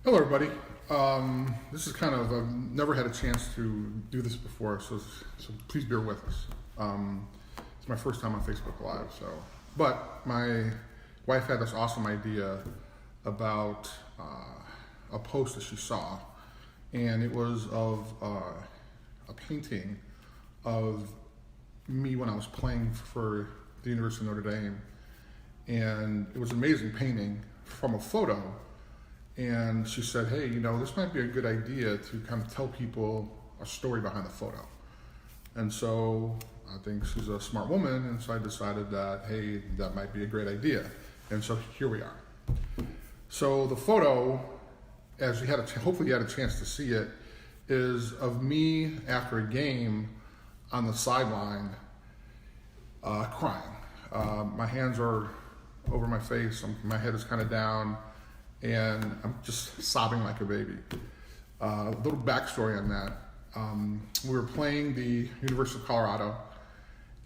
Hello, everybody. This is I've never had a chance to do this before, so please bear with us. It's my first time on Facebook Live, but my wife had this awesome idea about a post that she saw, and it was of a painting of me when I was playing for the University of Notre Dame, and it was an amazing painting from a photo. And she said, hey, this might be a good idea to kind of tell people a story behind the photo. And so I think she's a smart woman, and so I decided that, hey, that might be a great idea. And so here we are. So the photo, as hopefully you had a chance to see it, is of me after a game on the sideline crying. My hands are over my face, my head is kind of down, and I'm just sobbing like a baby. A little backstory on that. We were playing the University of Colorado,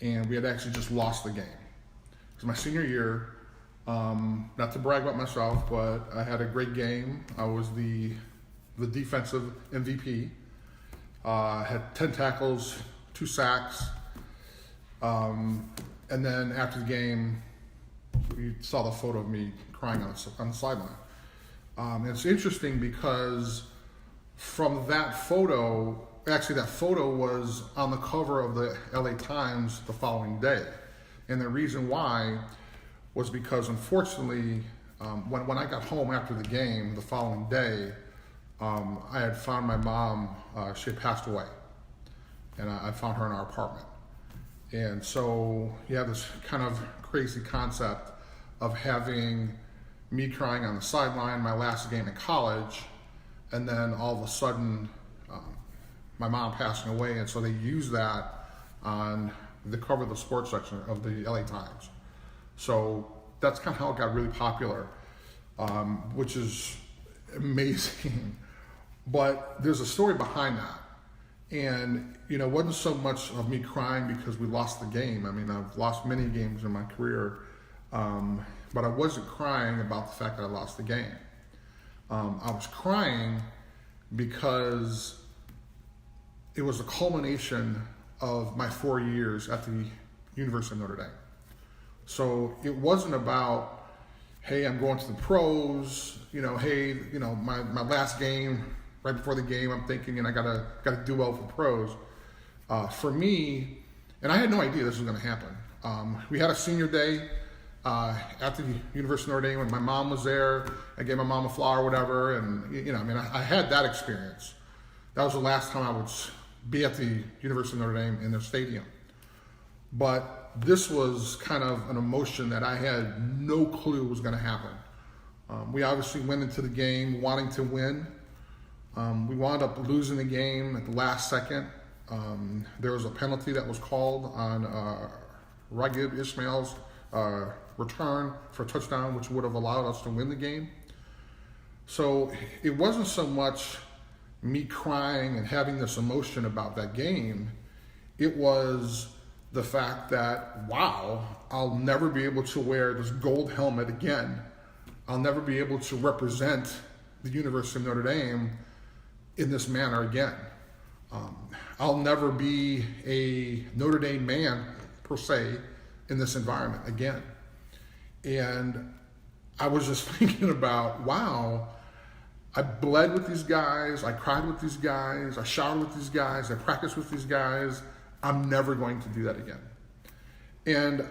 and we had actually just lost the game. It was my senior year. Not to brag about myself, but I had a great game. I was the defensive MVP. Had 10 tackles, 2 sacks. And then after the game, we saw the photo of me crying on the sideline. It's interesting because from that photo, actually that photo was on the cover of the LA Times the following day. And the reason why was because unfortunately, when I got home after the game the following day, I had found my mom, she had passed away. And I found her in our apartment. And so you have this kind of crazy concept of having me crying on the sideline, my last game in college, and then all of a sudden, my mom passing away, and so they used that on the cover of the sports section of the LA Times. So that's kind of how it got really popular, which is amazing. But there's a story behind that. And, it wasn't so much of me crying because we lost the game. I mean, I've lost many games in my career. But I wasn't crying about the fact that I lost the game. I was crying because it was a culmination of my 4 years at the University of Notre Dame. So it wasn't about, hey, I'm going to the pros, my last game, right before the game, I'm thinking, and I gotta do well for pros. For me, and I had no idea this was gonna happen. We had a senior day at the University of Notre Dame when my mom was there. I gave my mom a flower or whatever, and I had that experience. That was the last time I would be at the University of Notre Dame in their stadium. But this was kind of an emotion that I had no clue was going to happen. We obviously went into the game wanting to win. We wound up losing the game at the last second. There was a penalty that was called on Ragib Ismail's return for a touchdown, which would have allowed us to win the game. So it wasn't so much me crying and having this emotion about that game. It was the fact that, wow, I'll never be able to wear this gold helmet again. I'll never be able to represent the University of Notre Dame in this manner again. I'll never be a Notre Dame man, per se, in this environment again. And I was just thinking about, wow, I bled with these guys, I cried with these guys, I showered with these guys, I practiced with these guys. I'm never going to do that again. And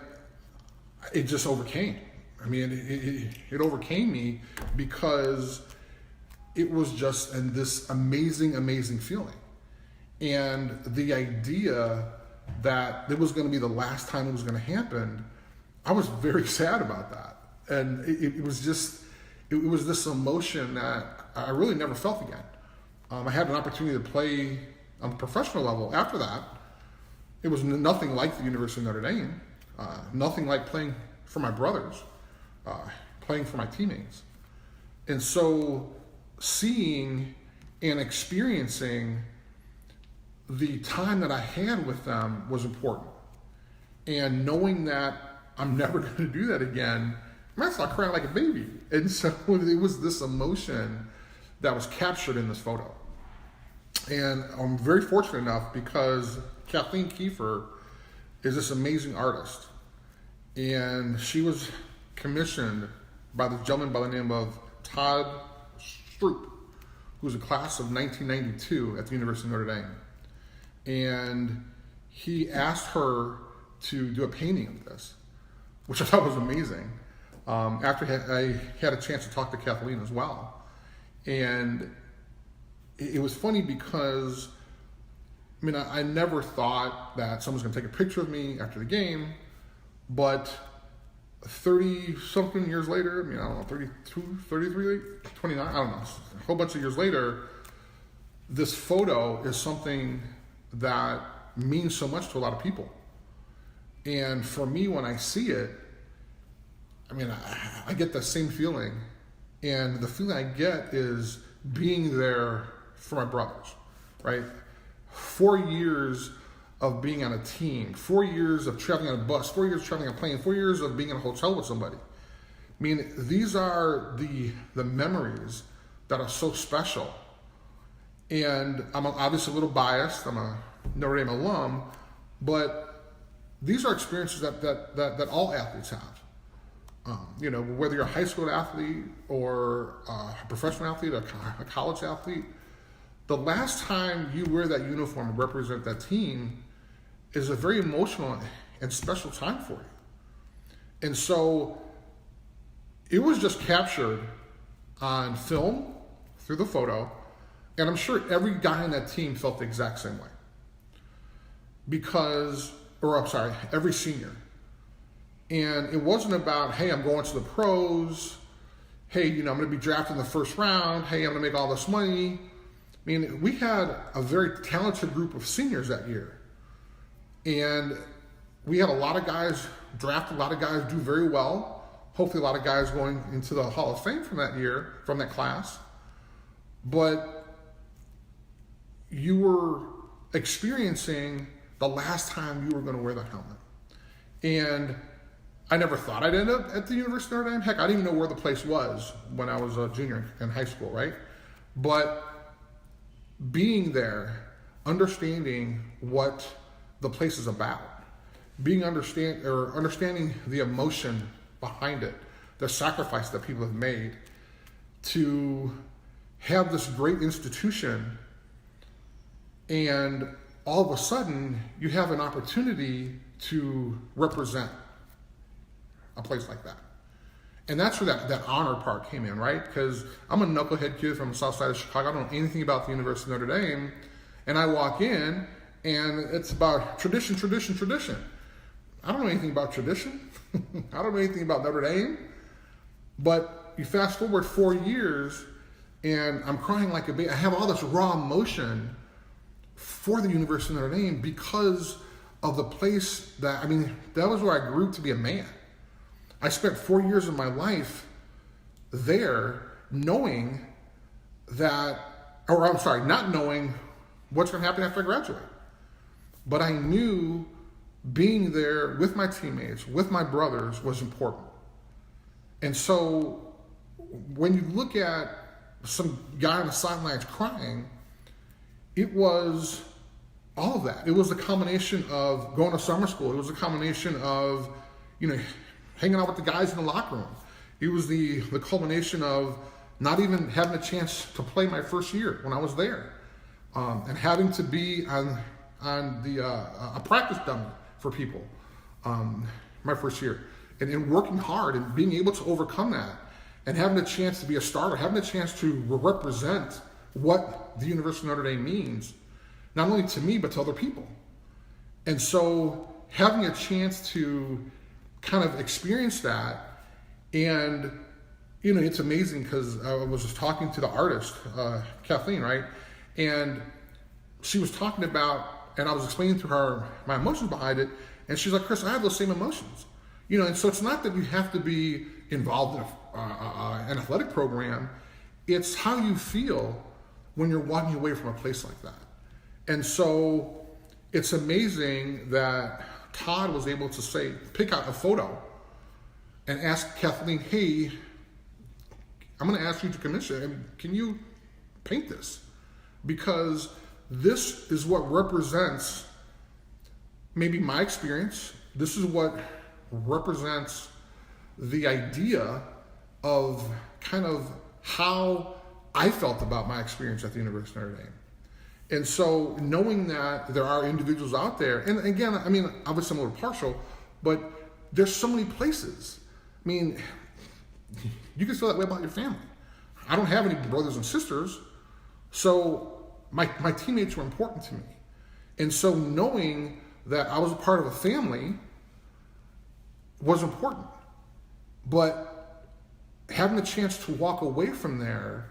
it just overcame. I mean, it overcame me because it was just this amazing, amazing feeling. And the idea that it was going to be the last time it was going to happen, I was very sad about that. And it was this emotion that I really never felt again. I had an opportunity to play on a professional level after that. It was nothing like the University of Notre Dame, nothing like playing for my brothers, playing for my teammates. And so seeing and experiencing the time that I had with them was important. And knowing that I'm never going to do that again, I started crying like a baby. And so it was this emotion that was captured in this photo. And I'm very fortunate enough because Kathleen Keifer is this amazing artist. And she was commissioned by this gentleman by the name of Todd Stroop, who was a class of 1992 at the University of Notre Dame. And he asked her to do a painting of this, which I thought was amazing. After I had a chance to talk to Kathleen as well. And it was funny because, I mean, I never thought that someone's going to take a picture of me after the game, but 30-something years later, I mean, I don't know, 32, 33, 29, I don't know, a whole bunch of years later, this photo is something that means so much to a lot of people. And for me, when I see it, I mean, I get the same feeling. And the feeling I get is being there for my brothers, right? 4 years of being on a team, 4 years of traveling on a bus, 4 years of traveling on a plane, 4 years of being in a hotel with somebody. I mean, these are the memories that are so special. And I'm obviously a little biased. I'm a Notre Dame alum, but these are experiences that all athletes have. You know, whether you're a high school athlete or a professional athlete, a college athlete, the last time you wear that uniform and represent that team is a very emotional and special time for you. And so it was just captured on film through the photo, and I'm sure every guy on that team felt the exact same way. Every senior. And it wasn't about, hey, I'm going to the pros. Hey, you know, I'm going to be drafted in the first round. Hey, I'm going to make all this money. I mean, we had a very talented group of seniors that year. And we had a lot of guys drafted, a lot of guys do very well. Hopefully a lot of guys going into the Hall of Fame from that year, from that class. But you were experiencing the last time you were going to wear that helmet. And I never thought I'd end up at the University of Notre Dame. Heck, I didn't even know where the place was when I was a junior in high school, right? But being there, understanding what the place is about, understanding the emotion behind it, the sacrifice that people have made to have this great institution, and all of a sudden you have an opportunity to represent a place like that. And that's where that honor part came in, right? Because I'm a knucklehead kid from the south side of Chicago. I don't know anything about the University of Notre Dame. And I walk in, and it's about tradition. I don't know anything about tradition. I don't know anything about Notre Dame. But you fast forward 4 years, and I'm crying like a baby. I have all this raw emotion for the University of Notre Dame because of the place that was where I grew to be a man. I spent 4 years of my life there not knowing what's going to happen after I graduate. But I knew being there with my teammates, with my brothers, was important. And so when you look at some guy on the sidelines crying, it was all of that. It was a combination of going to summer school. It was a combination of, hanging out with the guys in the locker room. It was the culmination of not even having a chance to play my first year when I was there, and having to be on a practice dummy for people my first year, and working hard and being able to overcome that, and having a chance to be a starter, having a chance to represent what the University of Notre Dame means, not only to me but to other people. And so having a chance to kind of experience that, and it's amazing because I was just talking to the artist, Kathleen, right? And she was talking about, and I was explaining to her my emotions behind it, and she's like, Chris, I have those same emotions. And so it's not that you have to be involved in an athletic program. It's how you feel when you're walking away from a place like that. And so it's amazing that Todd was able to pick out a photo and ask Kathleen, hey, I'm going to ask you to commission. Can you paint this, because this is what represents maybe my experience. This is what represents the idea of kind of how I felt about my experience at the University of Notre Dame. And so knowing that there are individuals out there, and again, I mean, obviously I'm a little partial, but there's so many places. I mean, you can feel that way about your family. I don't have any brothers and sisters, so my teammates were important to me. And so knowing that I was a part of a family was important. But having the chance to walk away from there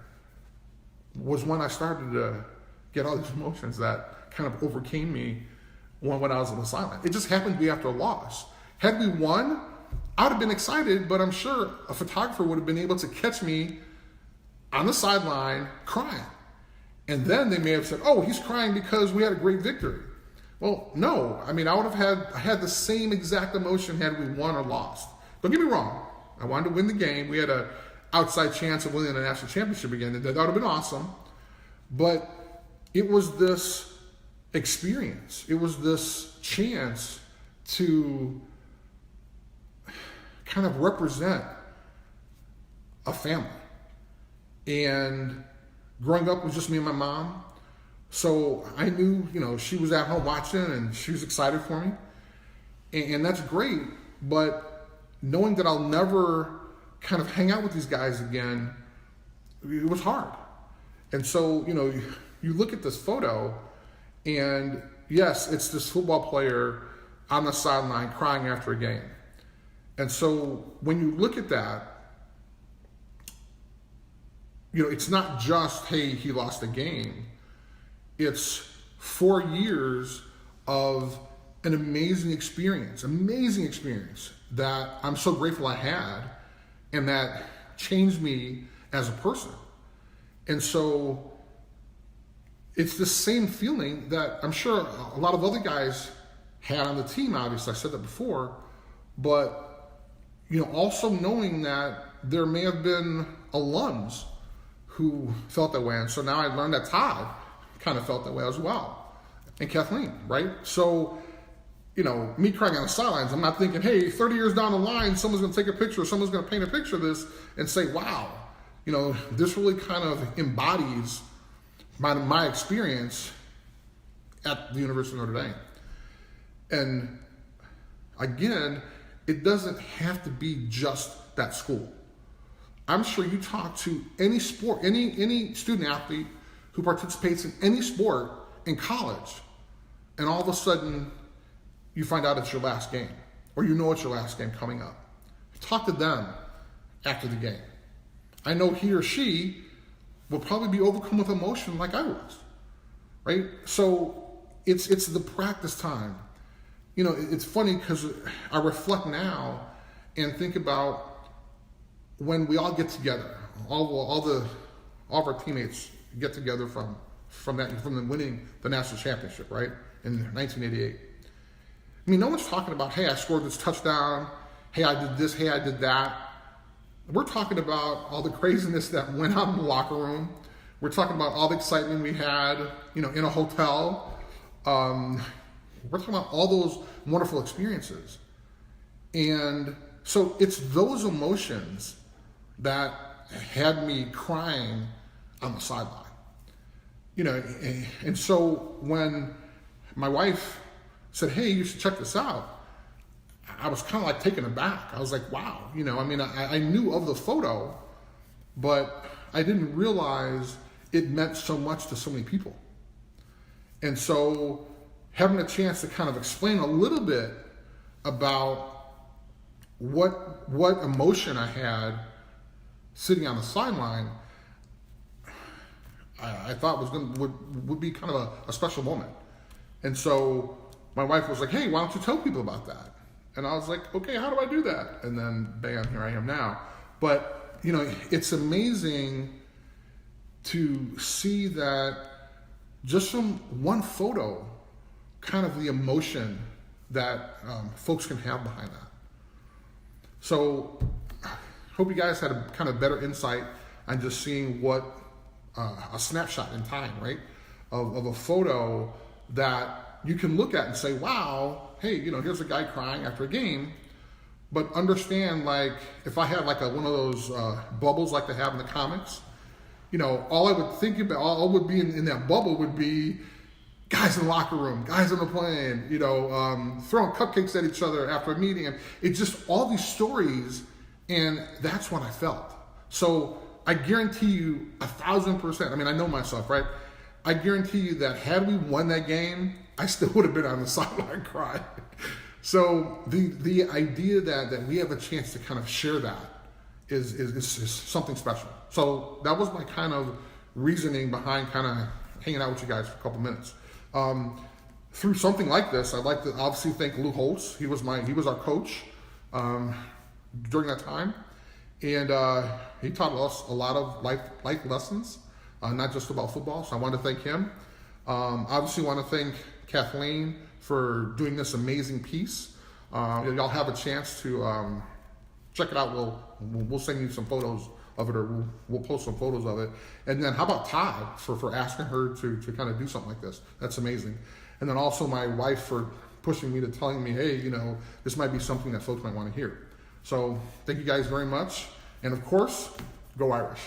was when I started to get all these emotions that kind of overcame me when I was on the sideline. It just happened to be after a loss. Had we won, I would have been excited, but I'm sure a photographer would have been able to catch me on the sideline crying. And then they may have said, oh, he's crying because we had a great victory. Well, no. I mean, I would have had the same exact emotion had we won or lost. Don't get me wrong. I wanted to win the game. We had an outside chance of winning the national championship again. That would have been awesome. But it was this experience. It was this chance to kind of represent a family. And growing up was just me and my mom. So I knew, she was at home watching and she was excited for me. And that's great. But knowing that I'll never kind of hang out with these guys again, it was hard. And so, you look at this photo and yes, it's this football player on the sideline crying after a game. And so when you look at that, it's not just, hey, he lost a game. It's 4 years of an amazing experience that I'm so grateful I had and that changed me as a person. And so it's the same feeling that I'm sure a lot of other guys had on the team, obviously. I said that before. But, also knowing that there may have been alums who felt that way. And so now I learned that Todd kind of felt that way as well. And Kathleen, right? So, me crying on the sidelines, I'm not thinking, hey, 30 years down the line, someone's going to take a picture, someone's going to paint a picture of this and say, wow, this really kind of embodies my experience at the University of Notre Dame. And again, it doesn't have to be just that school. I'm sure you talk to any sport, any student athlete who participates in any sport in college, and all of a sudden you find out it's your last game, or it's your last game coming up. Talk to them after the game. I know he or she will probably be overcome with emotion like I was, right? So it's the practice time. It's funny because I reflect now and think about when we all get together, all of our teammates get together from them winning the national championship, right, in 1988. I mean, no one's talking about, hey, I scored this touchdown, hey, I did this, hey, I did that. We're talking about all the craziness that went on in the locker room. We're talking about all the excitement we had, in a hotel. We're talking about all those wonderful experiences. And so it's those emotions that had me crying on the sideline. And so when my wife said, hey, you should check this out, I was kind of like taken aback. I was like, wow. I knew of the photo, but I didn't realize it meant so much to so many people. And so having a chance to kind of explain a little bit about what emotion I had sitting on the sideline, I thought would be kind of a special moment. And so my wife was like, hey, why don't you tell people about that? And I was like, okay, how do I do that? And then bam, here I am now. But, it's amazing to see that just from one photo, kind of the emotion that folks can have behind that. So hope you guys had a kind of better insight on just seeing what a snapshot in time, right, of a photo that you can look at and say, wow, hey, here's a guy crying after a game. But understand, like, if I had like one of those bubbles like they have in the comics, all I would think about, all would be in that bubble would be guys in the locker room, guys on the plane, throwing cupcakes at each other after a meeting. And it's just all these stories, and that's what I felt. So I guarantee you 1,000%, I mean, I know myself, right? I guarantee you that had we won that game, I still would have been on the sideline crying. So the idea that we have a chance to kind of share that is something special. So that was my kind of reasoning behind kind of hanging out with you guys for a couple minutes. Through something like this, I'd like to obviously thank Lou Holtz. He was our coach during that time, and he taught us a lot of life lessons, not just about football. So I want to thank him. Obviously, want to thank Kathleen for doing this amazing piece. Y'all have a chance to check it out. We'll send you some photos of it, or we'll post some photos of it. And then how about Todd for asking her to kind of do something like this? That's amazing. And then also my wife for pushing me to telling me, hey, this might be something that folks might want to hear. So thank you guys very much. And of course, go Irish.